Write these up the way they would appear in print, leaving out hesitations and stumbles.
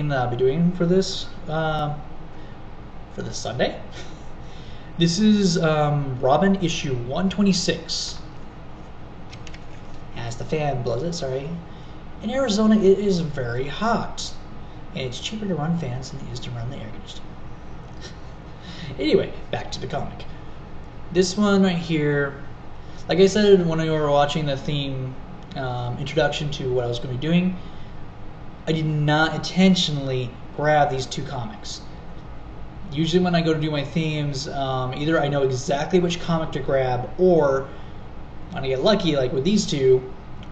theme that I'll be doing for this Sunday. This is Robin issue 126. As the fan blows it, sorry. In Arizona, it is very hot, and it's cheaper to run fans than it is to run the air conditioning. Anyway, back to the comic. This one right here, like I said when we were watching the theme introduction to what I was going to be doing, I did not intentionally grab these two comics. Usually when I go to do my themes, either I know exactly which comic to grab, or when I get lucky, like with these two,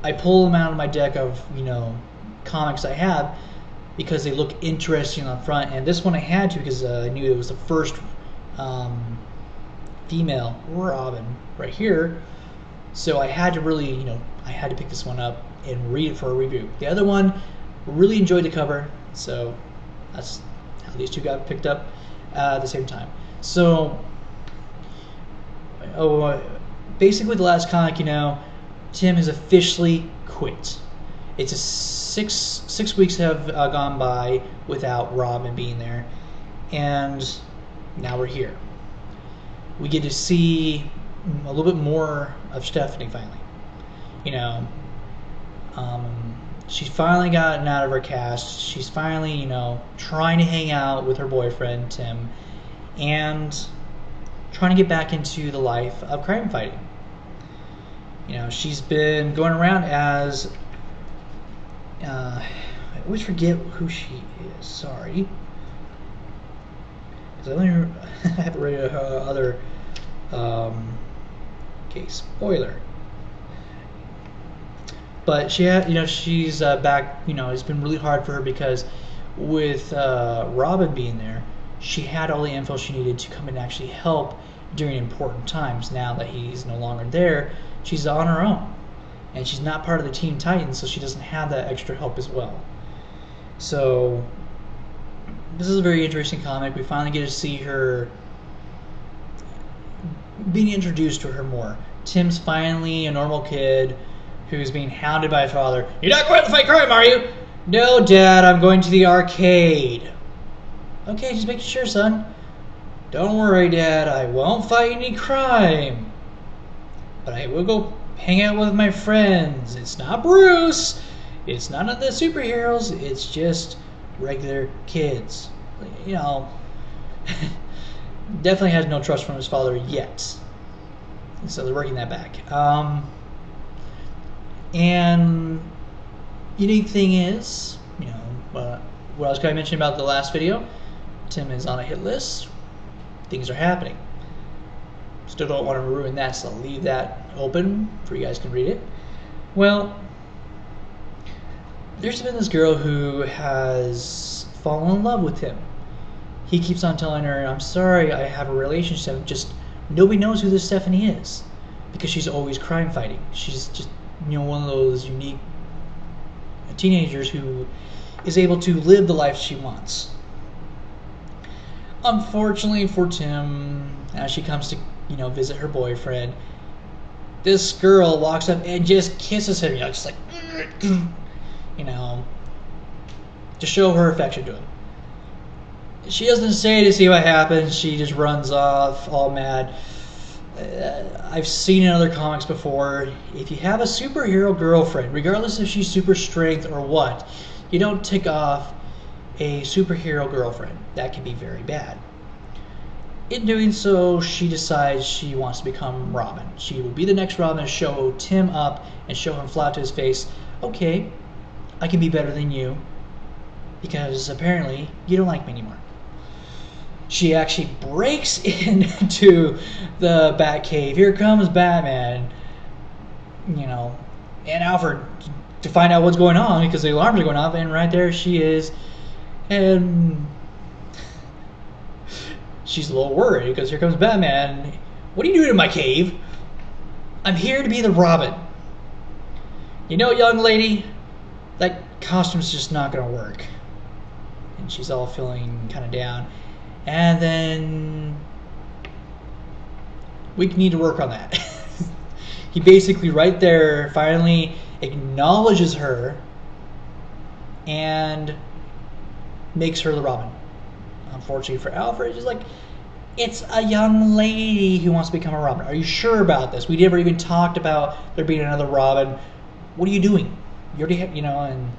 I pull them out of my deck of, comics I have because they look interesting on the front. And this one I had to because I knew it was the first female Robin right here. So I had to really, I had to pick this one up and read it for a review. The other one, really enjoyed the cover, so that's how these two got picked up at the same time. So, basically the last comic, Tim has officially quit. It's a six weeks have gone by without Robin being there, and now we're here. We get to see a little bit more of Stephanie finally. She's finally gotten out of her cast. She's finally, trying to hang out with her boyfriend, Tim, and trying to get back into the life of crime fighting. She's been going around as, I always forget who she is, sorry. Because I haven't read her other, okay, spoiler. But she had, she's back. It's been really hard for her because with Robin being there, she had all the info she needed to come and actually help during important times. Now that he's no longer there, she's on her own, and she's not part of the Teen Titans, so she doesn't have that extra help as well. So this is a very interesting comic. We finally get to see her being introduced to her more. Tim's finally a normal kid who's being hounded by his father. You're not going to fight crime, are you? No, Dad, I'm going to the arcade. Okay, just making sure, son. Don't worry, Dad, I won't fight any crime. But I will go hang out with my friends. It's not Bruce. It's none of the superheroes. It's just regular kids. Definitely has no trust from his father yet. So they're working that back. And unique thing is, what I was going to mention about the last video, Tim is on a hit list. Things are happening. Still don't want to ruin that, so I'll leave that open for you guys can read it. Well, there's been this girl who has fallen in love with him. He keeps on telling her, I'm sorry, I have a relationship, just nobody knows who this Stephanie is, because she's always crime fighting. She's just one of those unique teenagers who is able to live the life she wants. Unfortunately for Tim, as she comes to visit her boyfriend, this girl walks up and just kisses him, just like to show her affection to him. She doesn't say to see what happens. She just runs off all mad. I've seen in other comics before, if you have a superhero girlfriend, regardless if she's super strength or what, you don't tick off a superhero girlfriend. That can be very bad. In doing so, she decides she wants to become Robin. She will be the next Robin to show Tim up and show him flat to his face, okay, I can be better than you, because apparently you don't like me anymore. She actually breaks into the Batcave. Here comes Batman, and Alfred to find out what's going on because the alarms are going off, and right there she is, and she's a little worried because here comes Batman. What are you doing in my cave? I'm here to be the Robin. Young lady, that costume's just not going to work. And she's all feeling kind of down. And then we need to work on that. He basically right there finally acknowledges her and makes her the Robin. Unfortunately for Alfred, it's just like, it's a young lady who wants to become a Robin. Are you sure about this? We never even talked about there being another Robin. What are you doing? You already have, and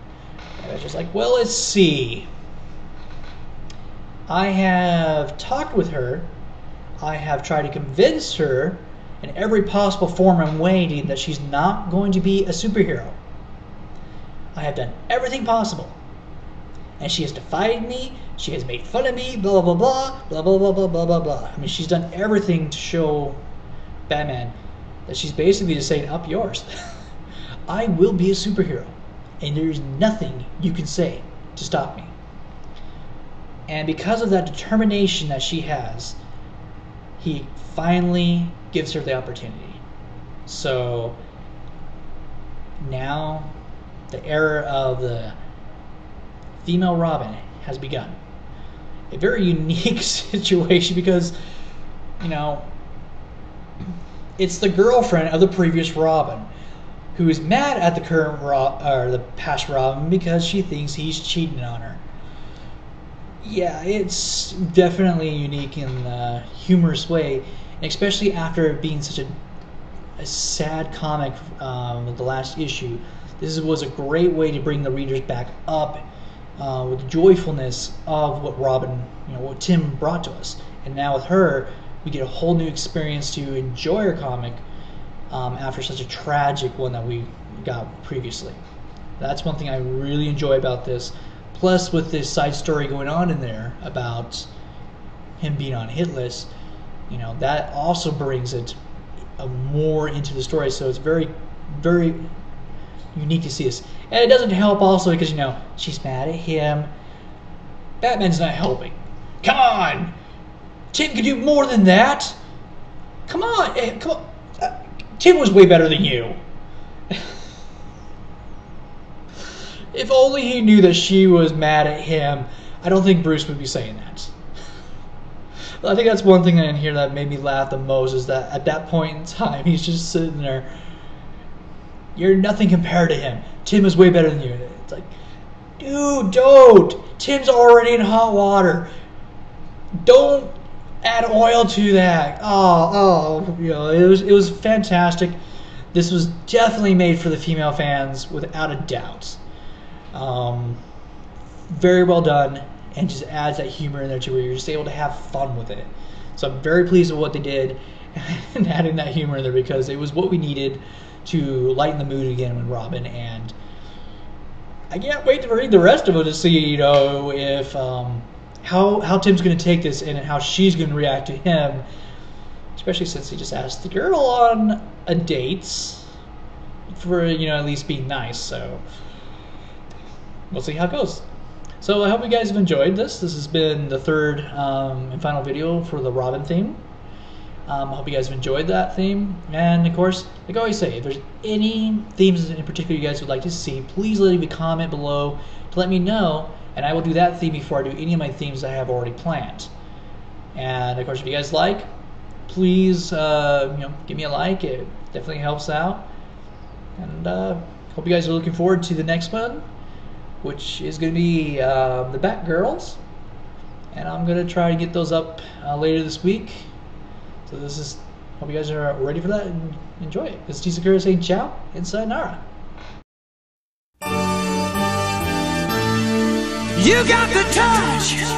it's just like, well, let's see. I have talked with her. I have tried to convince her in every possible form and way that she's not going to be a superhero. I have done everything possible. And she has defied me, she has made fun of me, blah, blah, blah, blah, blah, blah, blah, blah, blah, blah. I mean, she's done everything to show Batman that she's basically just saying, up yours. I will be a superhero, and there's nothing you can say to stop me. And because of that determination that she has, he finally gives her the opportunity. So now the era of the female Robin has begun. A very unique situation because, it's the girlfriend of the previous Robin who is mad at the current or the past Robin because she thinks he's cheating on her. Yeah, it's definitely unique in a humorous way, especially after being such a sad comic with the last issue. This was a great way to bring the readers back up with the joyfulness of what Robin, what Tim brought to us. And now with her, we get a whole new experience to enjoy her comic after such a tragic one that we got previously. That's one thing I really enjoy about this. Plus, with this side story going on in there about him being on hit list, that also brings it more into the story. So it's very, very unique to see this. And it doesn't help also because, she's mad at him. Batman's not helping. Come on! Tim can do more than that! Come on! Come on! Tim was way better than you. If only he knew that she was mad at him, I don't think Bruce would be saying that. I think that's one thing in here that made me laugh the most, is that at that point in time, he's just sitting there. You're nothing compared to him. Tim is way better than you. It's like, dude, don't. Tim's already in hot water. Don't add oil to that. It was fantastic. This was definitely made for the female fans, without a doubt. Very well done, and just adds that humor in there too, where you're just able to have fun with it. So I'm very pleased with what they did and adding that humor in there, because it was what we needed to lighten the mood again with Robin. And I can't wait to read the rest of it to see, if how Tim's going to take this and how she's going to react to him, especially since he just asked the girl on a date for at least being nice. So we'll see how it goes. So I hope you guys have enjoyed this. This has been the third and final video for the Robin theme. I hope you guys have enjoyed that theme. And of course, like I always say, if there's any themes in particular you guys would like to see, please leave a comment below to let me know, and I will do that theme before I do any of my themes I have already planned. And of course, if you guys like, please give me a like. It definitely helps out. And hope you guys are looking forward to the next one, which is going to be the Batgirls, and I'm going to try to get those up later this week. So hope you guys are ready for that and enjoy it. This is T. Sakura saying ciao and sayonara. You got the touch.